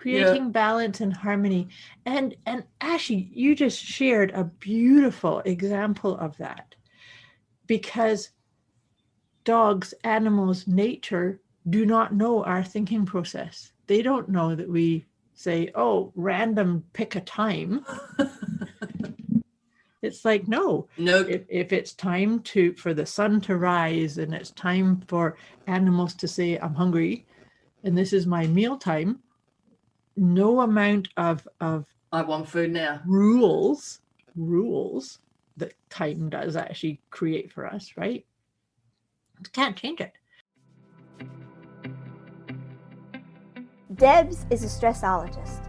creating balance and harmony. And Ashley, you just shared a beautiful example of that, because dogs, animals, nature do not know our thinking process. They don't know that we say, oh, random pick a time. It's like, no. Nope. If it's time for the sun to rise and it's time for animals to say, I'm hungry and this is my meal time, no amount of I want food now rules that time does actually create for us, right? Can't change it. Debz is a stressologist.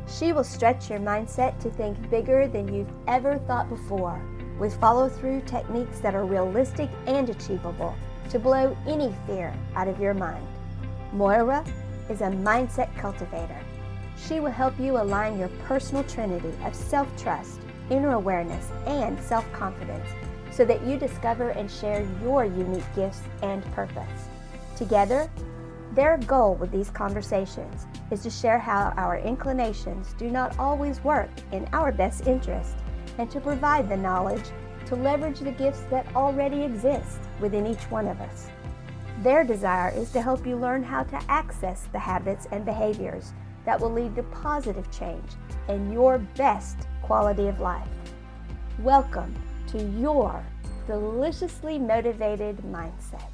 She will stretch your mindset to think bigger than you've ever thought before, with follow-through techniques that are realistic and achievable to blow any fear out of your mind. Moira is a mindset cultivator. She will help you align your personal trinity of self-trust, inner awareness, and self-confidence so that you discover and share your unique gifts and purpose. Together, their goal with these conversations is to share how our inclinations do not always work in our best interest, and to provide the knowledge to leverage the gifts that already exist within each one of us. Their desire is to help you learn how to access the habits and behaviors that will lead to positive change and your best quality of life. Welcome to your deliciously motivated mindset.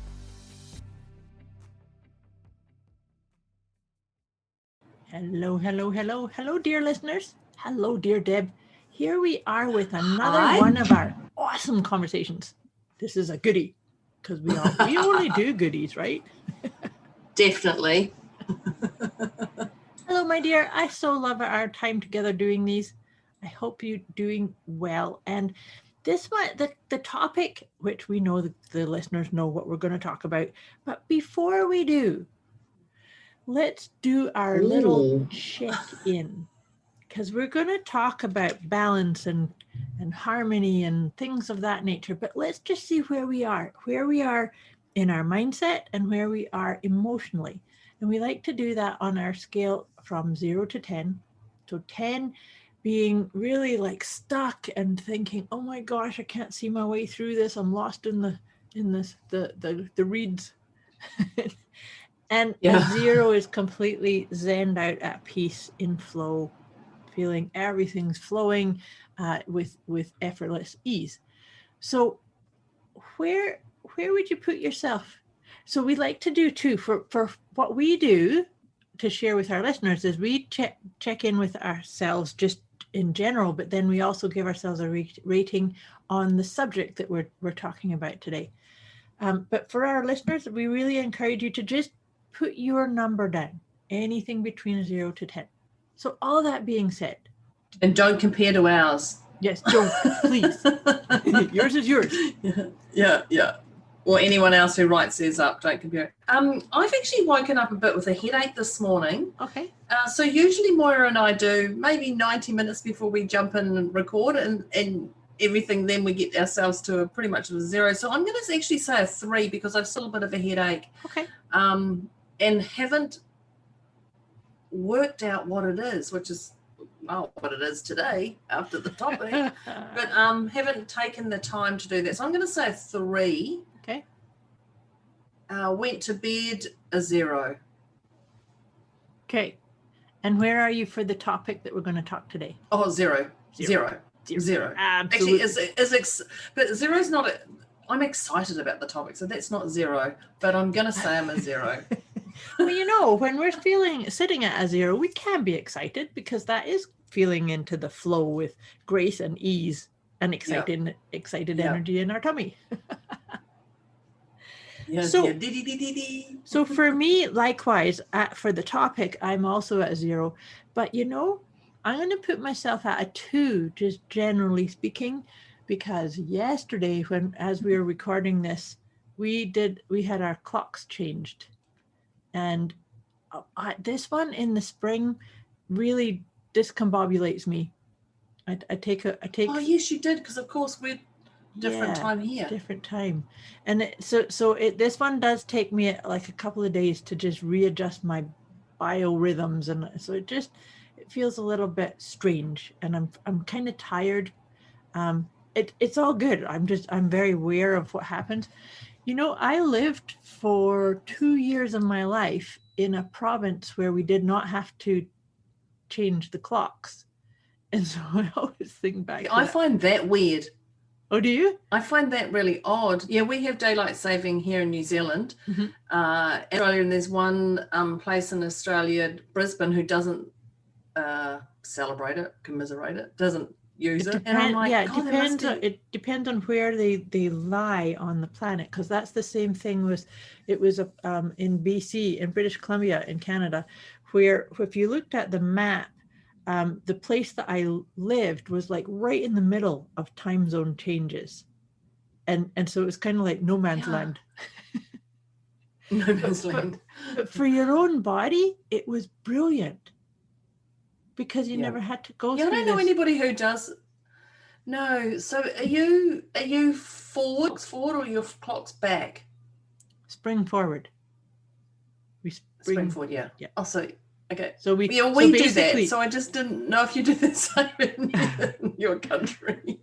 Hello, dear listeners. Hello, dear Deb. Here we are with another one of our awesome conversations. This is a goodie, because we only do goodies, right? Definitely. Hello, my dear. I so love our time together doing these. I hope you're doing well. And this one, the topic, which we know the listeners know what we're going to talk about. But before we do, let's do our little check-in, because we're going to talk about balance and harmony and things of that nature. But let's just see where we are in our mindset and where we are emotionally. And we like to do that on our scale from 0 to 10. So 10 being really like stuck and thinking, oh my gosh, I can't see my way through this. I'm lost in the reeds. And 0 is completely zened out, at peace, in flow, feeling everything's flowing with effortless ease. So where would you put yourself? So we like to do too, for what we do to share with our listeners, is we check in with ourselves just in general, but then we also give ourselves a rating on the subject that we're talking about today. But for our listeners, we really encourage you to just put your number down, anything between 0 to 10. So all that being said. And don't compare to ours. Yes, don't, please. Yours is yours. Yeah. Or anyone else who writes theirs up, don't compare. I've actually woken up a bit with a headache this morning. Okay. So usually Moira and I do maybe 90 minutes before we jump in and record and everything, then we get ourselves to pretty much a 0. So I'm going to actually say a 3 because I've still a bit of a headache. Okay. And haven't worked out what it is, which is what it is today after the topic, but haven't taken the time to do that. So I'm going to say a 3. Okay. Went to bed a 0. Okay. And where are you for the topic that we're going to talk today? Oh, 0. Absolutely. Actually, but 0 is not I'm excited about the topic, so that's not 0, but I'm going to say I'm a 0. Well, when we're sitting at a 0, we can be excited because that is feeling into the flow with grace and ease and excited energy in our tummy. So for me, likewise, for the topic, I'm also at 0. But I'm going to put myself at a 2, just generally speaking, because yesterday, as we were recording this, we had our clocks changed. And this one in the spring really discombobulates me. I take. Oh yes, you did, because of course we're different time here. Different time, and this one does take me like a couple of days to just readjust my biorhythms, and so it feels a little bit strange, and I'm kind of tired. It's all good. I'm very aware of what happens. I lived for 2 years of my life in a province where we did not have to change the clocks. And so I always think back to I that. find that weird. Oh, do you? I find that really odd. Yeah, we have daylight saving here in New Zealand. Mhm. Australia, and there's one place in Australia, Brisbane, who doesn't celebrate it, commiserate it, doesn't use it. And I'm like, yeah, God, it depends on where they lie on the planet, because that's the same thing it was in BC, in British Columbia, in Canada, where if you looked at the map, the place that I lived was like right in the middle of time zone changes, and so it was kind of like no man's land. No man's land. But for your own body, it was brilliant, because you never had to go through I don't know this. anybody who does. No. So are you forward or your clock's back? Spring forward. We Spring forward, yeah. Oh, so okay. So we do that. So I just didn't know if you do the same in your country.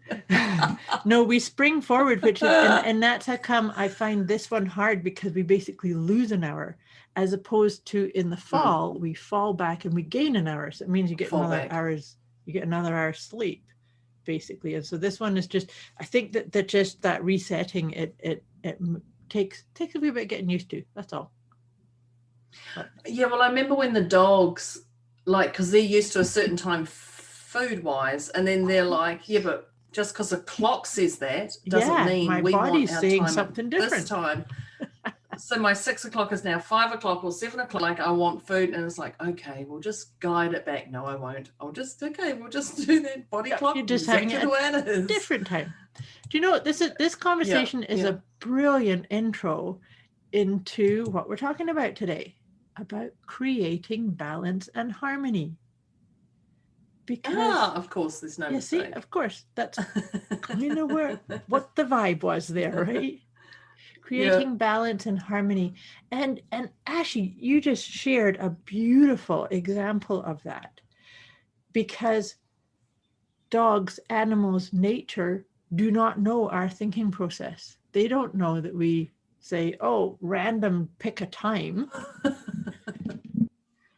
No, we spring forward, which is, and that's how come I find this one hard, because we basically lose an hour, as opposed to in the fall, we fall back and we gain an hour. So it means you get another hour's sleep, basically. And so this one is just, I think that just that resetting, it takes a wee bit getting used to. That's all. But. Yeah, well, I remember when the dogs, because they're used to a certain time food-wise, and then they're like, yeah, but just because the clock says that doesn't mean my body's saying something different this time. So my 6 o'clock is now 5 o'clock or 7 o'clock. Like, I want food, and it's like, okay, we'll just guide it back. No, I won't. We'll just do that body clock. You're just having a different time. Do you know this conversation is a brilliant intro into what we're talking about today, about creating balance and harmony. Because of course, there's no mistake. See, of course, that's kind of what the vibe was there, right? Creating balance and harmony. And Ashley, you just shared a beautiful example of that, because dogs, animals, nature do not know our thinking process. They don't know that we say, oh, random pick a time.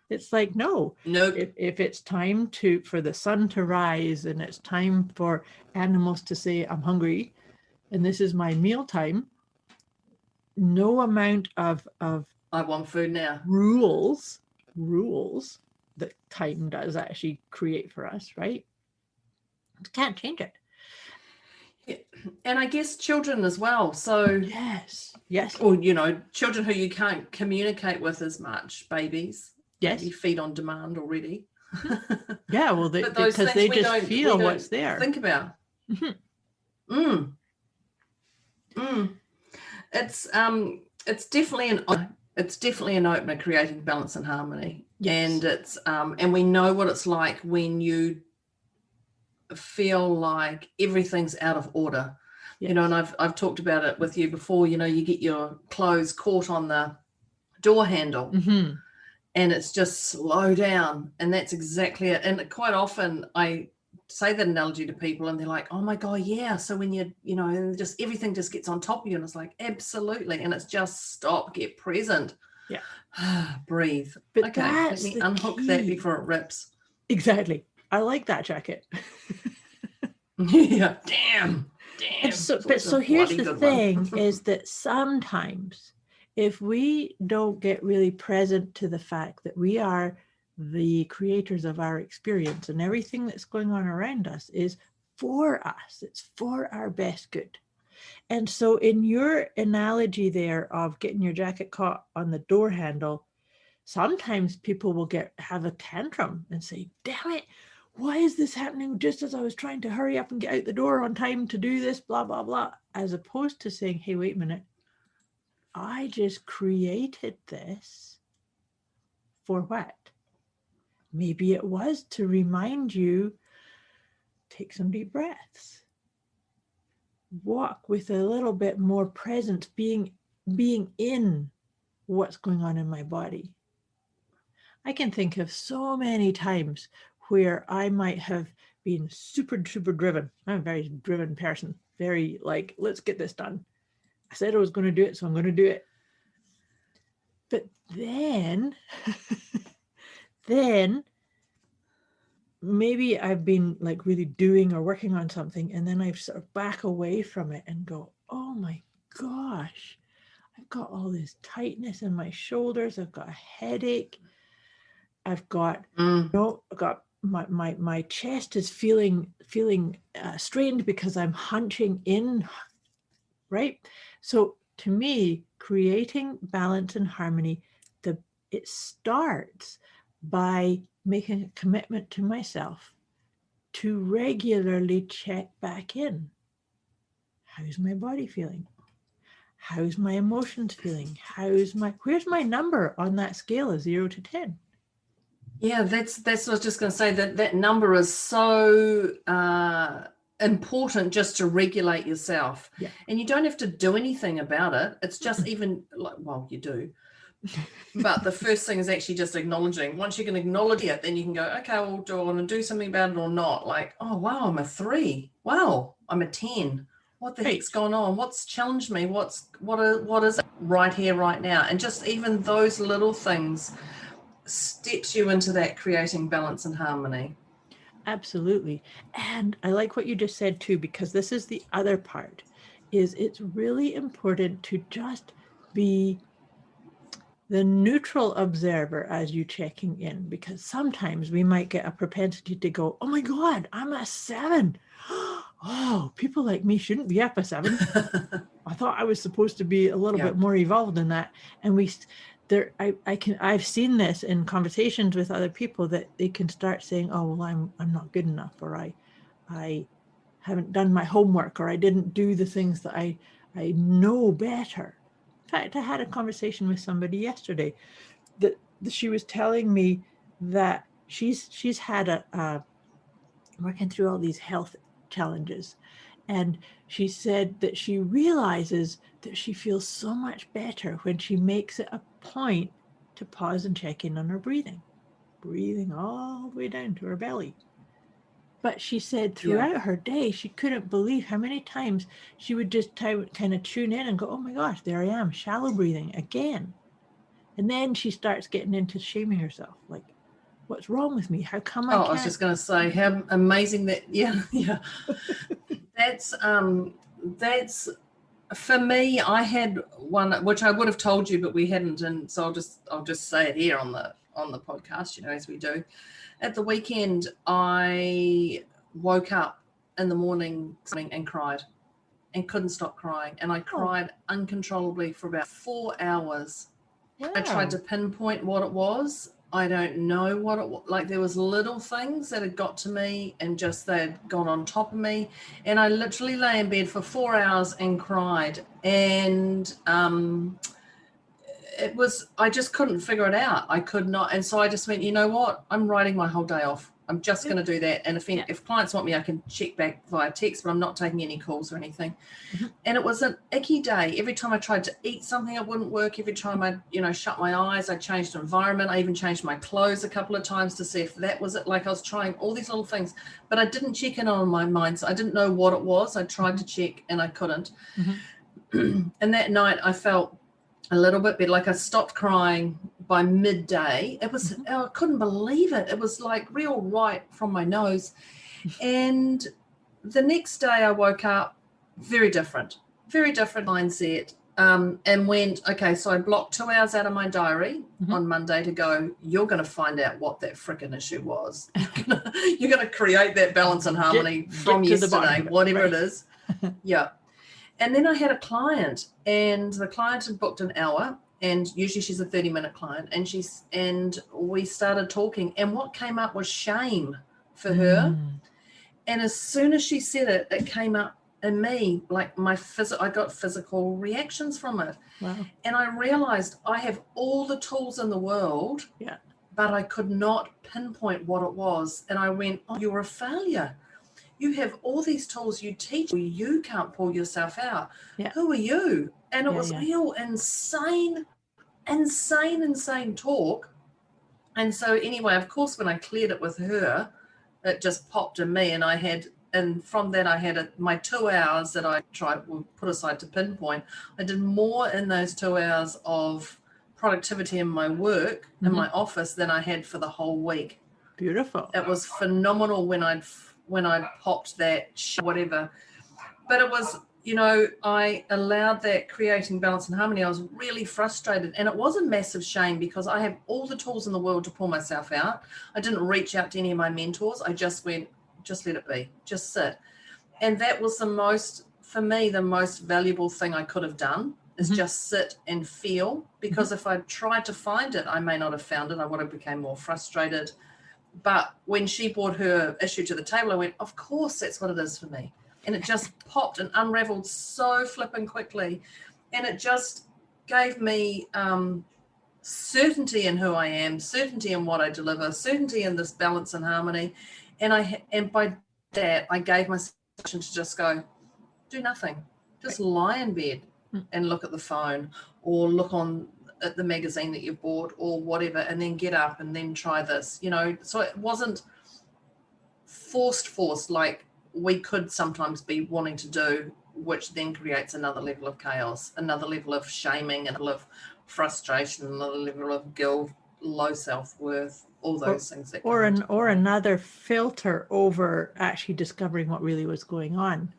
It's like, no. If it's time for the sun to rise, and it's time for animals to say, I'm hungry, and this is my meal time, no amount of I want food now rules that time does actually create for us, right? You can't change it. Yeah. And I guess children as well. So yes, or children who you can't communicate with as much, babies. Yes, maybe feed on demand already. Yeah, well, because they just feel what's there. Think about. It's definitely an opener, creating balance and harmony. Yes. And it's and we know what it's like when you feel like everything's out of order. Yes. And I've talked about it with you before. You get your clothes caught on the door handle. Mm-hmm. And it's just slow down. And that's exactly it. And quite often I say that analogy to people and they're like, oh my God, yeah. So when just everything just gets on top of you, and it's like, absolutely. And it's just stop, get present. Yeah. Breathe. But okay, let me unhook that before it rips. Exactly. I like that jacket. Yeah. Damn. So here's the thing is that sometimes if we don't get really present to the fact that we are the creators of our experience, and everything that's going on around us is for us, it's for our best good. And so in your analogy there of getting your jacket caught on the door handle, sometimes people will have a tantrum and say, damn it, why is this happening just as I was trying to hurry up and get out the door on time to do this, blah, blah, blah, as opposed to saying, hey, wait a minute, I just created this for what? Maybe it was to remind you, take some deep breaths, walk with a little bit more presence, being in what's going on in my body. I can think of so many times where I might have been super, super driven. I'm a very driven person, very like, let's get this done. I said I was going to do it, so I'm going to do it. But then, then maybe I've been like really doing or working on something, and then I sort of back away from it and go, oh my gosh, I've got all this tightness in my shoulders. I've got a headache. I've got, I've got my chest is feeling strained because I'm hunching in, right? So to me, creating balance and harmony, it starts by making a commitment to myself to regularly check back in. How's my body feeling? How's my emotions feeling? Where's my number on that scale of 0 to 10? Yeah, that's what I was just going to say, that number is so important just to regulate yourself. Yeah. And you don't have to do anything about it. It's just even like, well, you do. But the first thing is actually just acknowledging. Once you can acknowledge it, then you can go, okay, well, do I want to do something about it or not? Like, oh, wow, I'm a 3. Wow, I'm a 10. What the heck's going on? What's challenged me? What is it right here, right now? And just even those little things steps you into that creating balance and harmony. Absolutely. And I like what you just said too, because this is the other part, is it's really important to just be the neutral observer as you checking in, because sometimes we might get a propensity to go, oh my God, I'm a 7. Oh, people like me shouldn't be up a 7. I thought I was supposed to be a little bit more evolved than that. And I've seen this in conversations with other people, that they can start saying, oh, well, I'm not good enough, or I haven't done my homework, or I didn't do the things that I know better. In fact, I had a conversation with somebody yesterday that she was telling me that she's had working through all these health challenges. And she said that she realizes that she feels so much better when she makes it a point to pause and check in on her breathing all the way down to her belly. But she said throughout her day, she couldn't believe how many times she would just kind of tune in and go, oh my gosh, there I am, shallow breathing again. And then she starts getting into shaming herself, like, what's wrong with me? How come I can't? I was just going to say how amazing that, that's for me. I had one which I would have told you, but we hadn't, and so I'll just say it here on the podcast, as we do. At the weekend, I woke up in the morning and cried and couldn't stop crying, and I cried uncontrollably for about 4 hours. Wow. I tried to pinpoint what it was. I don't know what it was. Like, there was little things that had got to me, and just they had gone on top of me. And I literally lay in bed for 4 hours and cried. And I just couldn't figure it out. I could not. And so I just went, you know what? I'm writing my whole day off. I'm just going to do that. And if clients want me, I can check back via text, but I'm not taking any calls or anything. Mm-hmm. And it was an icky day. Every time I tried to eat something, it wouldn't work. Every time I, shut my eyes, I changed environment. I even changed my clothes a couple of times to see if that was it. Like, I was trying all these little things, but I didn't check in on my mind. So I didn't know what it was. I tried to check and I couldn't. Mm-hmm. And that night I felt a little bit better. Like, I stopped crying by midday. It was, I couldn't believe it. It was like real right from my nose. And the next day I woke up very different mindset, and went, okay, so I blocked 2 hours out of my diary on Monday to go, you're going to find out what that frickin' issue was. You're going to create that balance and harmony from yesterday, whatever it is. Yeah. And then I had a client, and the client had booked an hour, and usually she's a 30-minute client, and we started talking, and what came up was shame for her. And as soon as she said it, it came up in me, like I got physical reactions from it. Wow. And I realized I have all the tools in the world, but I could not pinpoint what it was. And I went, oh, you're a failure. You have all these tools you teach, you can't pull yourself out. Yeah. Who are you? And it was real insane talk. And so anyway, of course, when I cleared it with her, it just popped in me, and from that I had my 2 hours that I put aside to pinpoint. I did more in those 2 hours of productivity in my work, in my office, than I had for the whole week. Beautiful. It was phenomenal when I'd popped that whatever. But it was, I allowed that creating balance and harmony. I was really frustrated, and it was a massive shame because I have all the tools in the world to pull myself out. I didn't reach out to any of my mentors. I just went, just let it be, just sit. And that was the most valuable thing I could have done, is just sit and feel, because if I tried to find it, I may not have found it. I would have become more frustrated. But when she brought her issue to the table, I went, of course, that's what it is for me. And it just popped and unraveled so flipping quickly. And it just gave me certainty in who I am, certainty in what I deliver, certainty in this balance and harmony. And by that, I gave myself permission to just go, do nothing. Just lie in bed and look at the phone, or look at the magazine that you've bought, or whatever, and then get up and then try this, So it wasn't forced like we could sometimes be wanting to do, which then creates another level of chaos, another level of shaming, another level of frustration, another level of guilt, low self-worth, all those things that or another filter over actually discovering what really was going on.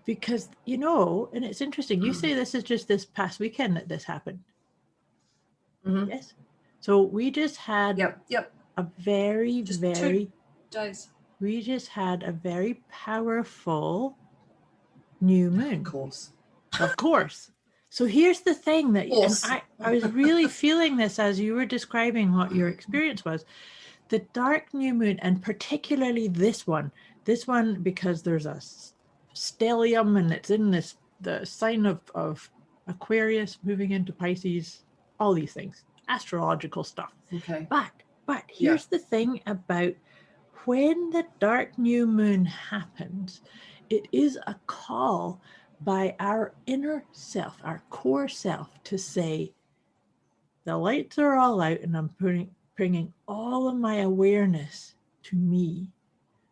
Because, and it's interesting, you say this is just this past weekend that this happened. Yes. So we just had a very, just very 2 days. We just had a very powerful new moon. Of course. So here's the thing that I was really feeling this as you were describing what your experience was. The dark new moon, and particularly this one because there's a stellium and it's in the sign of Aquarius moving into Pisces, all these things, astrological stuff. Okay. But here's the thing about when the dark new moon happens, it is a call by our inner self, our core self, to say, the lights are all out and I'm bringing all of my awareness to me.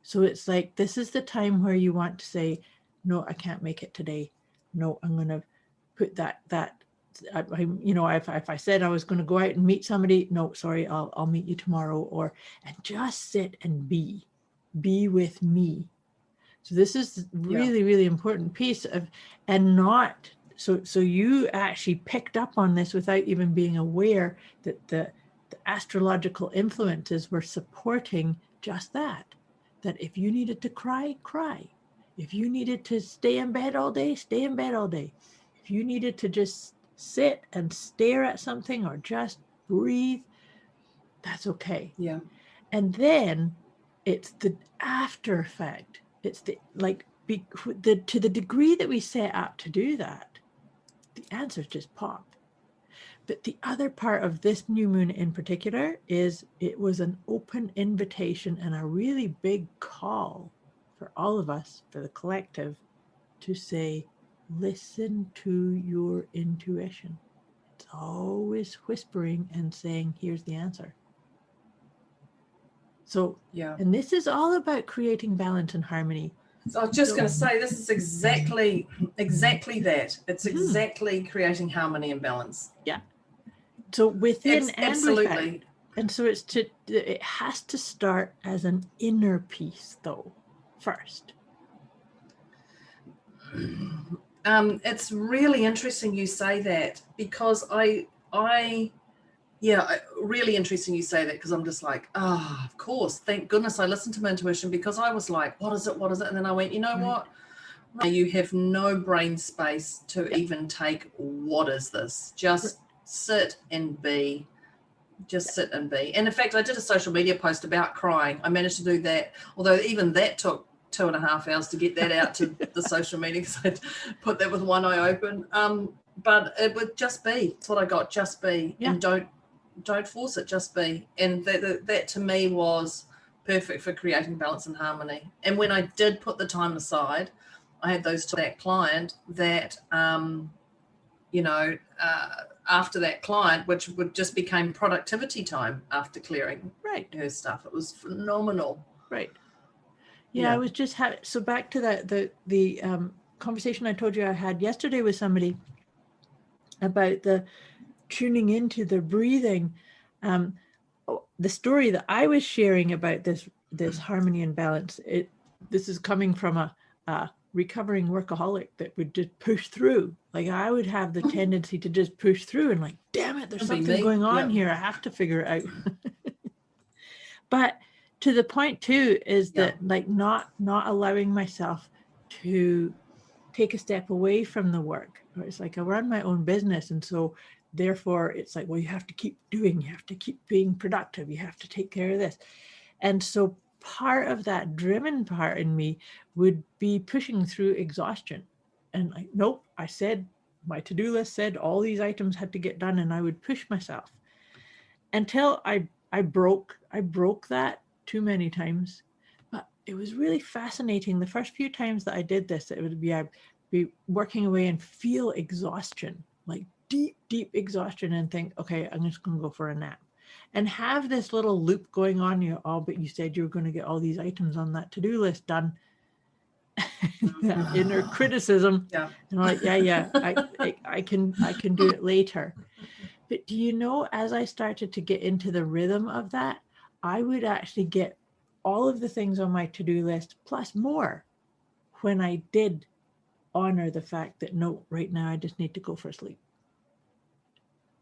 So it's like, this is the time where you want to say, no, I can't make it today. No, I'm going to put that if I said I was going to go out and meet somebody, no, sorry, I'll meet you tomorrow, and just sit and be with me. So this is really, really important piece so you actually picked up on this without even being aware that the astrological influences were supporting just that if you needed to cry, if you needed to stay in bed all day, stay in bed all day, if you needed to just sit and stare at something or just breathe, that's okay. Yeah. And then it's the after effect. It's to the degree that we set up to do that, the answers just pop. But the other part of this new moon in particular is it was an open invitation and a really big call for all of us, for the collective, to say, listen to your intuition. It's always whispering and saying, here's the answer. So, and this is all about creating balance and harmony. So I was just going to say, this is exactly that. It's exactly creating harmony and balance. Yeah. So within and absolutely. Without. And so it has to start as an inner piece, though, first. It's really interesting you say that, because really interesting you say that, because I'm just like, of course, thank goodness I listened to my intuition, because I was like, what is it? And then I went, you know what? You have no brain space to even take, what is this? Just sit and be. Just sit and be. And in fact, I did a social media post about crying. I managed to do that, although even that took 2.5 hours to get that out to the social media, because I put that with one eye open. But it would just be. That's what I got. Just be. Yeah. And don't force it. Just be. And that to me was perfect for creating balance and harmony. And when I did put the time aside, I had that client that after that client, which would just became productivity time after clearing Right. her stuff. It was phenomenal. Right. Yeah. I was just so back to that the conversation I told you I had yesterday with somebody about the tuning into the breathing. The story that I was sharing about this harmony and balance, this is coming from a recovering workaholic that would just push through. Like I would have the tendency to just push through and like, damn it, there's something going on here. I have to figure it out. But to the point too is that like not allowing myself to take a step away from the work. It's like I run my own business, and so therefore it's like, well, you have to keep doing, you have to keep being productive, you have to take care of this. And so part of that driven part in me would be pushing through exhaustion. And like, nope, I said, my to-do list said all these items had to get done, and I would push myself until I broke that too many times. But it was really fascinating. The first few times that I did this, it would be, I'd be working away and feel exhaustion, like deep exhaustion, and think, okay, I'm just going to go for a nap, and have this little loop going on. But you said you were going to get all these items on that to-do list done. That inner criticism. And I'm like, I can do it later. But do you know, as I started to get into the rhythm of that, I would actually get all of the things on my to-do list plus more when I did honor the fact that, no, right now I just need to go for sleep.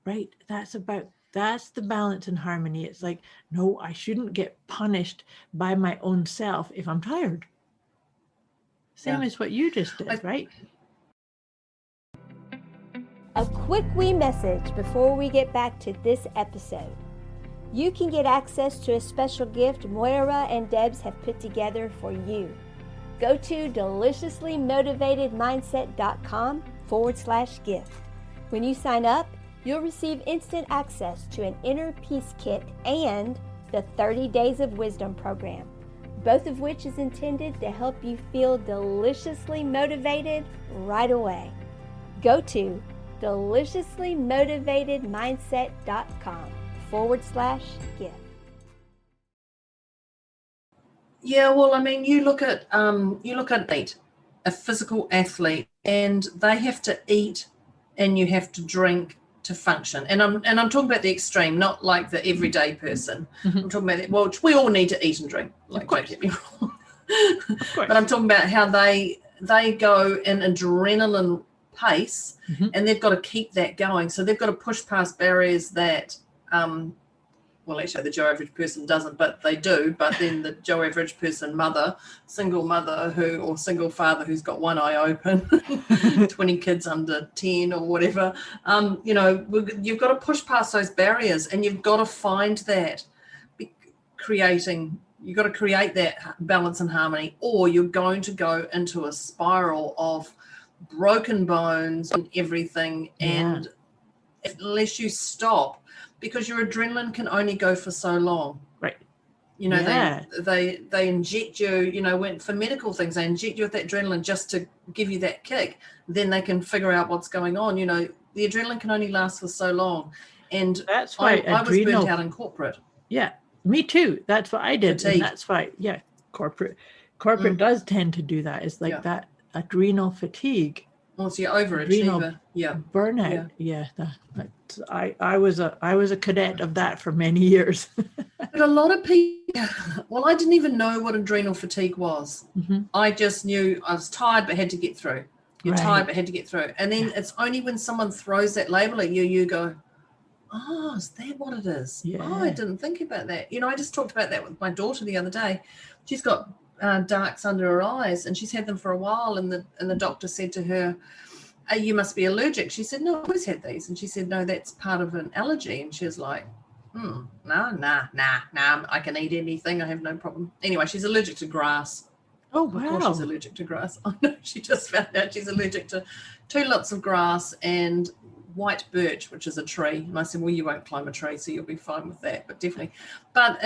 Right? That's the balance and harmony. It's like, no, I shouldn't get punished by my own self if I'm tired. Same as what you just did, right? A quick wee message before we get back to this episode. You can get access to a special gift Moira and Debz have put together for you. Go to deliciouslymotivatedmindset.com/gift. When you sign up, you'll receive instant access to an inner peace kit and the 30 Days of Wisdom program, both of which is intended to help you feel deliciously motivated right away. Go to deliciouslymotivatedmindset.com/gift. Yeah, well, I mean, you look at a physical athlete, and they have to eat and you have to drink to function. And I'm talking about the extreme, not like the everyday person. Mm-hmm. I'm talking about, well, we all need to eat and drink. Like, don't get me wrong. But I'm talking about how they go in adrenaline pace, and they've got to keep that going. So they've got to push past barriers that, well, actually the Joe average person doesn't, but they do. But then the Joe average person single mother or single father who's got one eye open, 20 kids under 10 or whatever, you've got to push past those barriers, and you've got to find that you've got to create that balance and harmony, or you're going to go into a spiral of broken bones and everything. And unless you stop, because your adrenaline can only go for so long, right? They inject you, for medical things, they inject you with that adrenaline just to give you that kick. Then they can figure out what's going on. The adrenaline can only last for so long, and that's why I was burnt out in corporate. Yeah, me too. That's what I did, and that's why corporate does tend to do that. It's like that adrenal fatigue. Well, so you're overachiever. Burnout. I was a cadet of that for many years. But a lot of people, well, I didn't even know what adrenal fatigue was. I just knew I was tired but had to get through. You're tired but had to get through. And then it's only when someone throws that label at you, you go, oh, is that what it is? Yeah. Oh, I didn't think about that. I just talked about that with my daughter the other day. She's got darks under her eyes, and she's had them for a while, and the doctor said to her, you must be allergic. She said, no, I've always had these. And she said, no, that's part of an allergy. And she was like, nah, I can eat anything, I have no problem. Anyway, she's allergic to grass. Oh, wow. Of course she's allergic to grass. I know, she just found out she's allergic to 2 lots of grass and white birch, which is a tree. And I said, well, you won't climb a tree, so you'll be fine with that, but definitely. But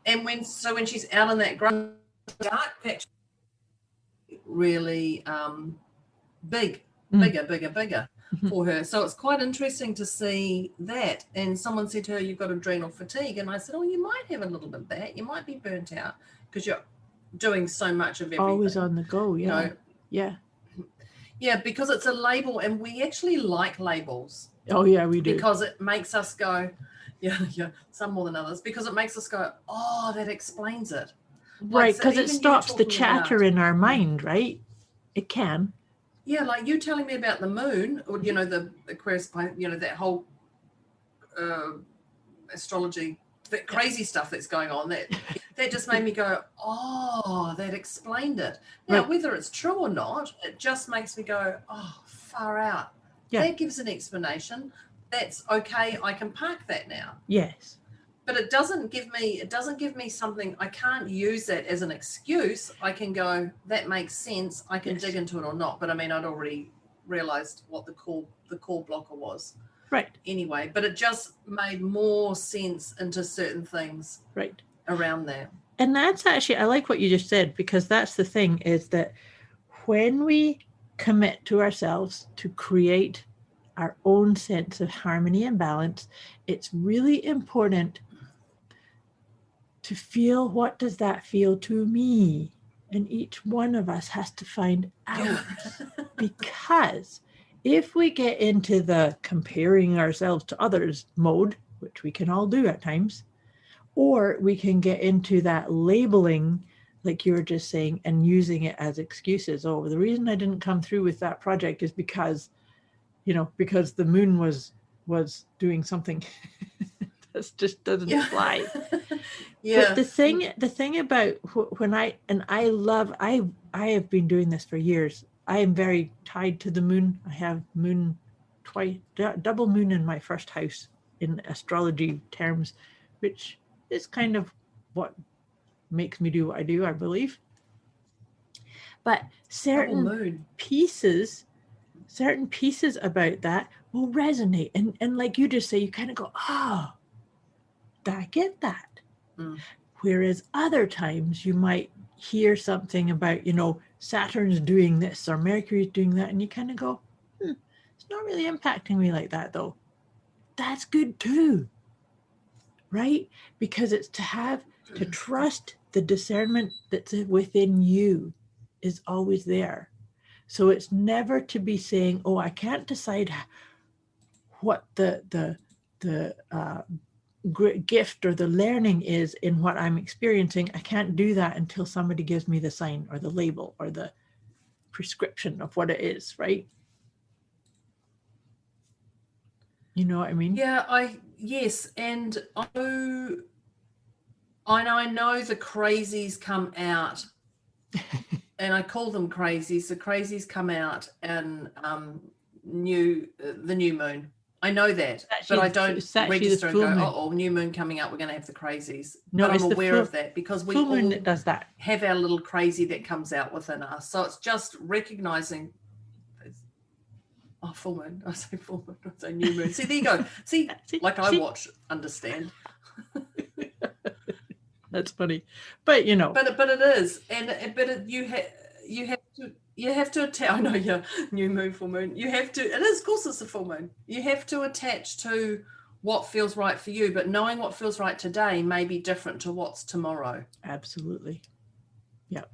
when she's out in that grass, dark patch, really bigger. for her. So it's quite interesting to see that. And someone said to her, you've got adrenal fatigue. And I said, oh, you might have a little bit of that. You might be burnt out because you're doing so much of everything. Always on the go, yeah. You know? Yeah. Yeah, because it's a label, and we actually like labels. Oh, yeah, we do. Because it makes us go, yeah, some more than others, because it makes us go, oh, that explains it. Right, because so it stops the chatter in our mind, right? It can. Yeah, like you telling me about the moon, or, you know, the Aquarius, you know, that whole astrology, that crazy stuff that's going on, that just made me go, oh, that explained it. Now, whether it's true or not, it just makes me go, oh, far out. Yeah. That gives an explanation. That's okay. I can park that now. Yes. But it doesn't give me something. I can't use that as an excuse. I can go, that makes sense. I can dig into it or not. But I mean, I'd already realized what the core blocker was. Right. Anyway, but it just made more sense into certain things around that. And that's actually, I like what you just said, because that's the thing, is that when we commit to ourselves to create our own sense of harmony and balance, it's really important to feel, what does that feel to me? And each one of us has to find out. Because if we get into the comparing ourselves to others mode, which we can all do at times, or we can get into that labeling, like you were just saying, and using it as excuses. Oh, the reason I didn't come through with that project is because, you know, because the moon was doing something that just doesn't apply. But the thing about when I have been doing this for years. I am very tied to the moon. I have moon double moon in my first house in astrology terms, which is kind of what makes me do what I do, I believe. But certain pieces about that will resonate. And like you just say, you kind of go, oh, I get that. Whereas other times you might hear something about, you know, Saturn's doing this or Mercury's doing that, and you kind of go, it's not really impacting me like that, though. That's good too, right? Because it's to trust the discernment that's within you is always there. So it's never to be saying, oh, I can't decide what the gift or the learning is in what I'm experiencing. I can't do that until somebody gives me the sign or the label or the prescription of what it is, right? You know what I mean? Yeah, yes, and I know the crazies come out, and I call them crazies. The crazies come out and the new moon. I know that, but I don't register and go, oh, new moon coming out, we're going to have the crazies. No, but I'm aware of that because we all does that. Have our little crazy that comes out within us. So it's just recognizing, full moon. I say full moon, I say new moon. See, there you go. See, I watch, understand. That's funny. But, you know. But it is. You have to attach. I know, yeah, new moon, full moon. You have to, it is, of course it's a full moon. You have to attach to what feels right for you, but knowing what feels right today may be different to what's tomorrow. Absolutely. Yeah.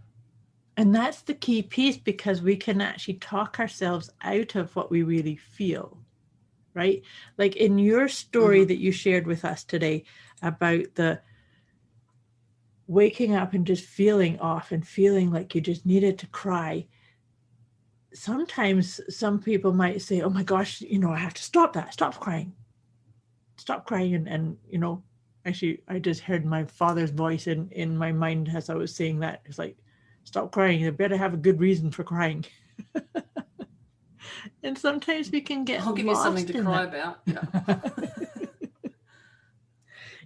And that's the key piece, because we can actually talk ourselves out of what we really feel, right? Like in your story that you shared with us today about the waking up and just feeling off and feeling like you just needed to cry. Sometimes some people might say, oh my gosh, you know, I have to stop that. Stop crying. And you know, actually, I just heard my father's voice in my mind as I was saying that. It's like, stop crying. You better have a good reason for crying. And sometimes we can get I'll give you something to cry about. Yeah.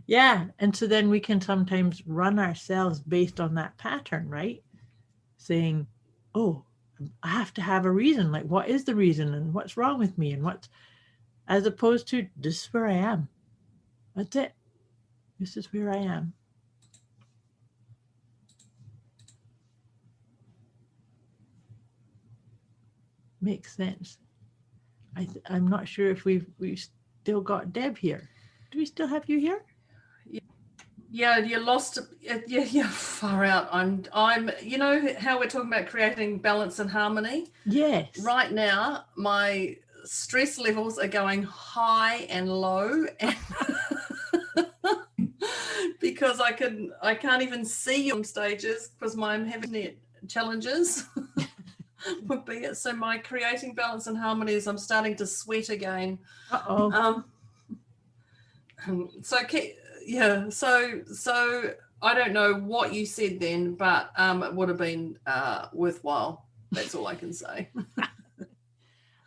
Yeah. And so then we can sometimes run ourselves based on that pattern, right? Saying, oh, I have to have a reason. Like, what is the reason and what's wrong with me? And as opposed to, this is where I am. That's it. This is where I am. Makes sense. I'm not sure if we've still got Deb here. Do we still have you here? Yeah, you lost. Yeah, far out. I'm. You know how we're talking about creating balance and harmony. Yes. Right now, my stress levels are going high and low, and because I can't even see you on stages because I'm having net challenges. Would be it. So my creating balance and harmony is I'm starting to sweat again. Uh-oh. So yeah, so I don't know what you said then, but it would have been worthwhile. That's all I can say.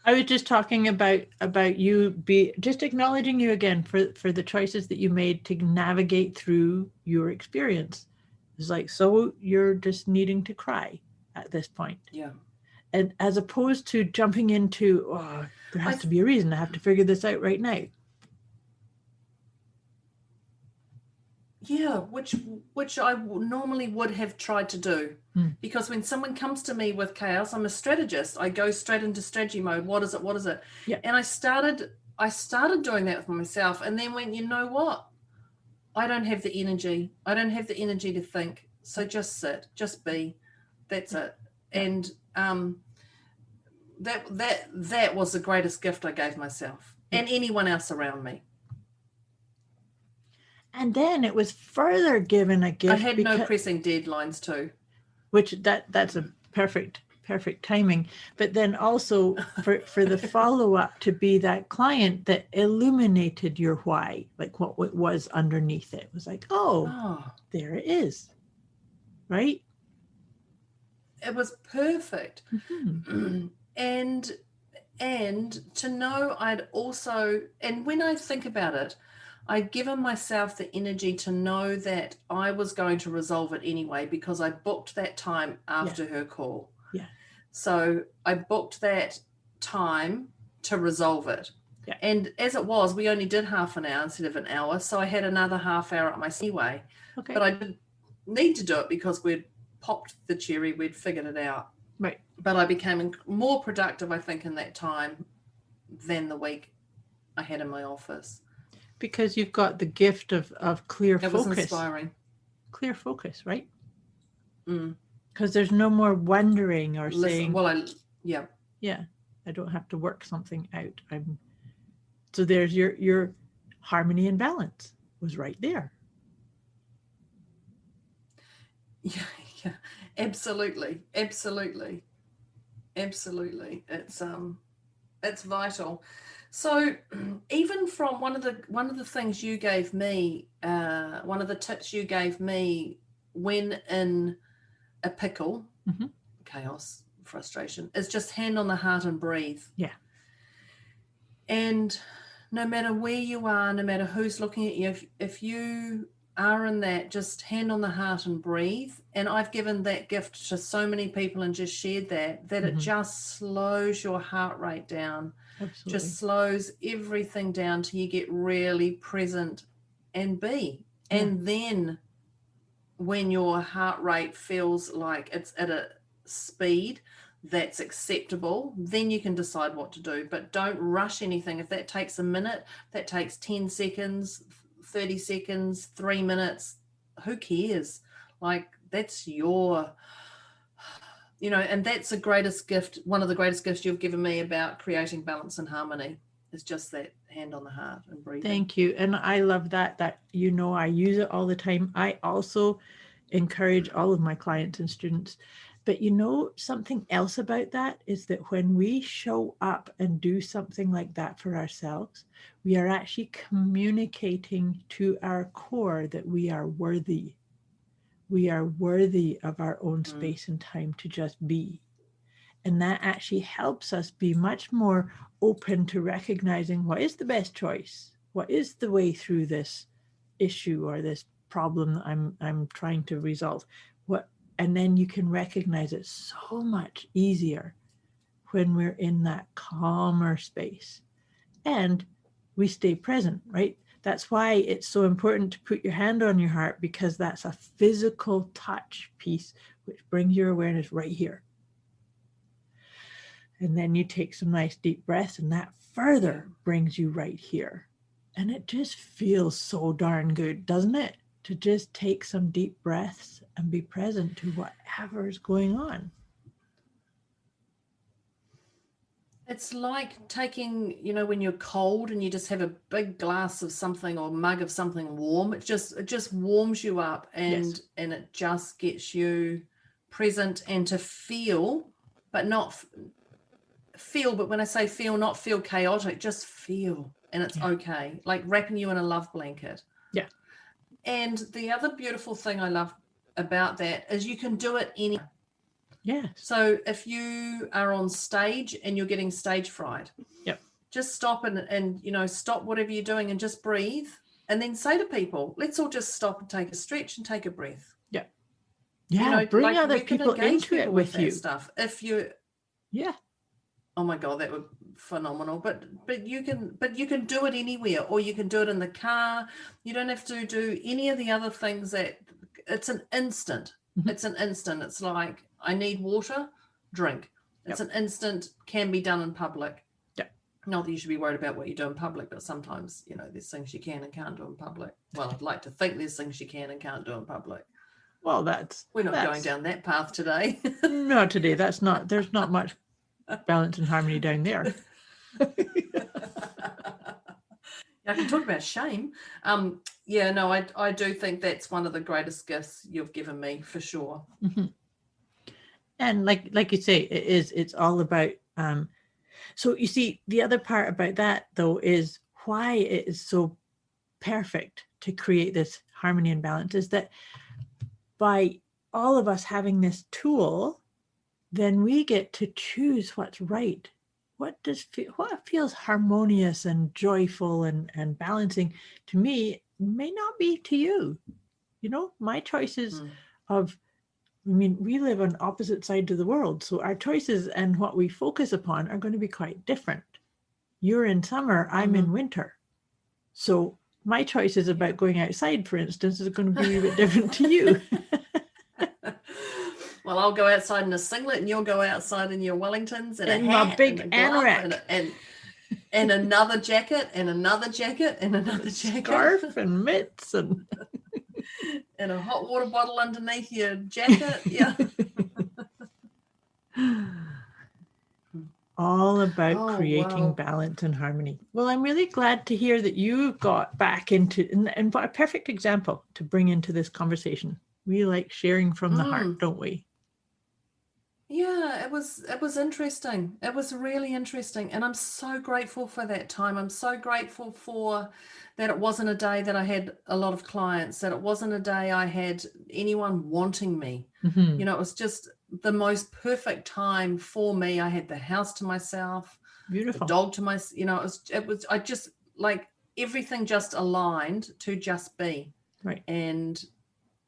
I was just talking about you just acknowledging you again for the choices that you made to navigate through your experience. It's like, so you're just needing to cry at this point. Yeah. And as opposed to jumping into, oh, there has to be a reason. I have to figure this out right now. Yeah, which I normally would have tried to do. Because when someone comes to me with chaos, I'm a strategist. I go straight into strategy mode. What is it? Yeah. And I started doing that with myself, and then went, you know what? I don't have the energy. I don't have the energy to think. So just sit, just be. That's it. And that was the greatest gift I gave myself and anyone else around me. And then it was further given a gift. I had no pressing deadlines too. Which that's a perfect timing. But then also for the follow-up to be that client that illuminated your why, like what was underneath it. It was like, oh, there it is. Right? It was perfect. Mm-hmm. And to know I'd also, and when I think about it, I'd given myself the energy to know that I was going to resolve it anyway because I booked that time after her call. Yeah. So I booked that time to resolve it. Yeah. And as it was, we only did half an hour instead of an hour. So I had another half hour at my anyway. Okay. But I didn't need to do it because we'd popped the cherry, we'd figured it out. Right. But I became more productive, I think, in that time than the week I had in my office. Because you've got the gift of clear focus. It was inspiring. Clear focus, right? Mm. Because there's no more wondering or saying, well, yeah, I don't have to work something out. So there's your harmony and balance was right there. Yeah, absolutely. It's vital. So even from one of the things you gave me, one of the tips you gave me when in a pickle, chaos, frustration, is just hand on the heart and breathe. Yeah. And no matter where you are, no matter who's looking at you, if you are in that, just hand on the heart and breathe. And I've given that gift to so many people and just shared that it just slows your heart rate down. Absolutely. Just slows everything down till you get really present and be. Yeah. And then when your heart rate feels like it's at a speed that's acceptable, then you can decide what to do. But don't rush anything. If that takes a minute, that takes 10 seconds, 30 seconds, 3 minutes, who cares? Like, that's your, and that's the greatest gift, one of the greatest gifts you've given me about creating balance and harmony, is just that hand on the heart and breathing. Thank you. And I love that I use it all the time. I also encourage all of my clients and students. But something else about that is that when we show up and do something like that for ourselves, we are actually communicating to our core that we are worthy. We are worthy of our own space and time to just be. And that actually helps us be much more open to recognizing what is the best choice, what is the way through this issue or this problem that I'm trying to resolve. And then you can recognize it so much easier when we're in that calmer space and we stay present, right? That's why it's so important to put your hand on your heart, because that's a physical touch piece which brings your awareness right here. And then you take some nice deep breaths, and that further brings you right here. And it just feels so darn good, doesn't it? To just take some deep breaths and be present to whatever is going on. It's like taking, when you're cold and you just have a big glass of something or mug of something warm. It just warms you up, and it just gets you present and to feel, but not feel. But when I say feel, not feel chaotic, just feel, and it's okay. Like wrapping you in a love blanket. Yeah. And the other beautiful thing I love about that is you can do it anywhere. Yes. So if you are on stage and you're getting stage fright, just stop and stop whatever you're doing and just breathe, and then say to people, let's all just stop and take a stretch and take a breath. Yeah. Yeah. Bring other people into it with you. Stuff. If you. Yeah. Oh my God, that would be phenomenal. But you can do it anywhere, or you can do it in the car. You don't have to do any of the other things. That it's an instant. Mm-hmm. It's an instant. It's like, I need water, drink. It's an instant, can be done in public. Yeah. Not that you should be worried about what you do in public, but sometimes, there's things you can and can't do in public. Well, I'd like to think there's things you can and can't do in public. Well, we're not going down that path today. No, today. There's not much balance and harmony down there. I can talk about shame. I do think that's one of the greatest gifts you've given me, for sure. Mm-hmm. And like you say, it's all about, so you see, the other part about that though is why it is so perfect to create this harmony and balance is that by all of us having this tool, then we get to choose what's right. What feels harmonious and joyful and balancing to me may not be to you. My choices we live on opposite sides of the world. So our choices and what we focus upon are going to be quite different. You're in summer, I'm in winter. So my choices about going outside, for instance, is going to be a bit different to you. Well, I'll go outside in a singlet and you'll go outside in your Wellingtons and a hat, my big anorak and another jacket and another jacket and another jacket. Scarf and mitts and a hot water bottle underneath your jacket. Yeah. All about creating balance and harmony. Well, I'm really glad to hear that you got back into, and what a perfect example to bring into this conversation. We like sharing from the heart, don't we? Yeah, it was interesting. It was really interesting. And I'm so grateful for that time. I'm so grateful for that it wasn't a day that I had a lot of clients, that it wasn't a day I had anyone wanting me. Mm-hmm. It was just the most perfect time for me. I had the house to myself, beautiful, the dog to myself. I just like everything just aligned to just be. Right. And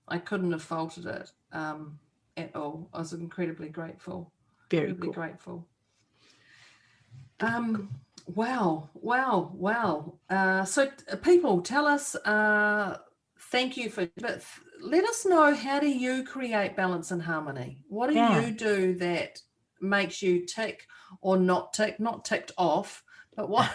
I couldn't have faulted it at all. I was incredibly grateful. Very incredibly cool. grateful. Wow. So people, tell us, thank you but let us know, how do you create balance and harmony? What do you do that makes you tick or not ticked off, but what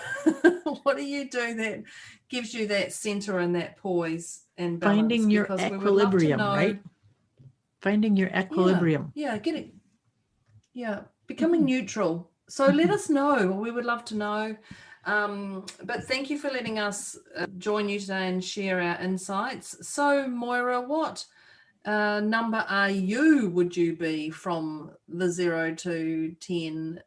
do you do that gives you that center and that poise and balance? Finding your equilibrium, right? Finding your equilibrium. Yeah, becoming neutral. So let us know. We would love to know. But thank you for letting us join you today and share our insights. So Moira, what number would you be from the 0 to 10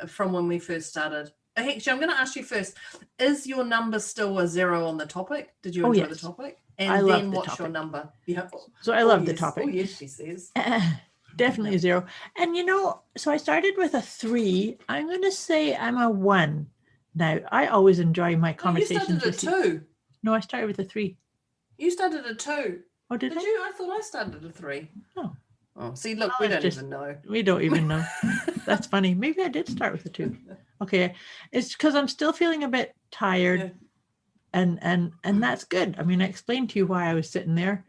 from when we first started? Actually, I'm going to ask you first, is your number still a 0 on the topic? Did you enjoy the topic? And I then what's your number? Yeah. So I love the topic. Oh, yes, she says. Definitely 0. And so I started with a 3. I'm going to say I'm a 1 now. I always enjoy my conversations. You started at 2. No, I started with a 3. You started at 2. Oh, did I? You? I thought I started at 3. No. Oh, see, look, we don't even know. We don't even know. That's funny. Maybe I did start with a 2. Okay. It's because I'm still feeling a bit tired. Yeah. And that's good. I mean, I explained to you why I was sitting there.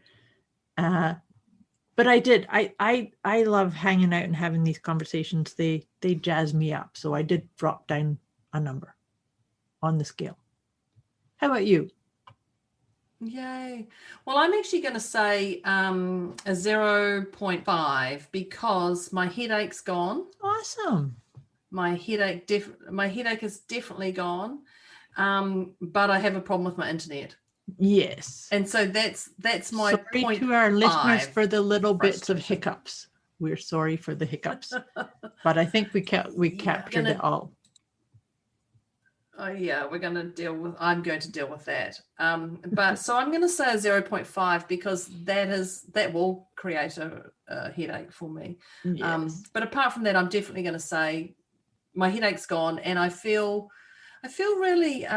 But I did. I love hanging out and having these conversations. They jazz me up. So I did drop down a number. on the scale. How about you? Yay. Well, I'm actually going to say a 0.5 because my headache's gone. Awesome. My headache is definitely gone. But I have a problem with my internet. Yes. And so that's my sorry point. to our listeners 5 for the little bits of frustration. hiccups. We're sorry for the hiccups, but I think we captured it all. Oh yeah, I'm going to deal with that. But so I'm going to say a 0.5 because that will create a headache for me. Yes. But apart from that, I'm definitely going to say my headache's gone, and I feel really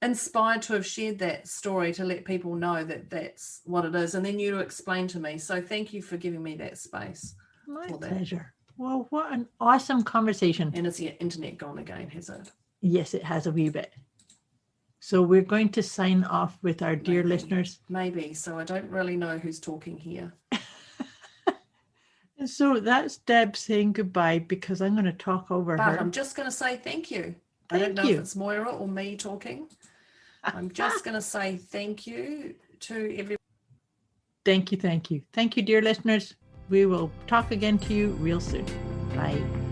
inspired to have shared that story to let people know that that's what it is, and then you to explain to me. So thank you for giving me that space. My for that. pleasure. Well, what an awesome conversation. And is the internet gone again, has it? Yes, it has a wee bit. So we're going to sign off with our dear listeners. Maybe. So I don't really know who's talking here. And so that's Deb saying goodbye because I'm going to talk over But her. I'm just going to say thank you. I Thank don't know you. if it's Moira or me talking. I'm just going to say thank you to everyone. Thank you. Thank you. Thank you, dear listeners. We will talk again to you real soon. Bye.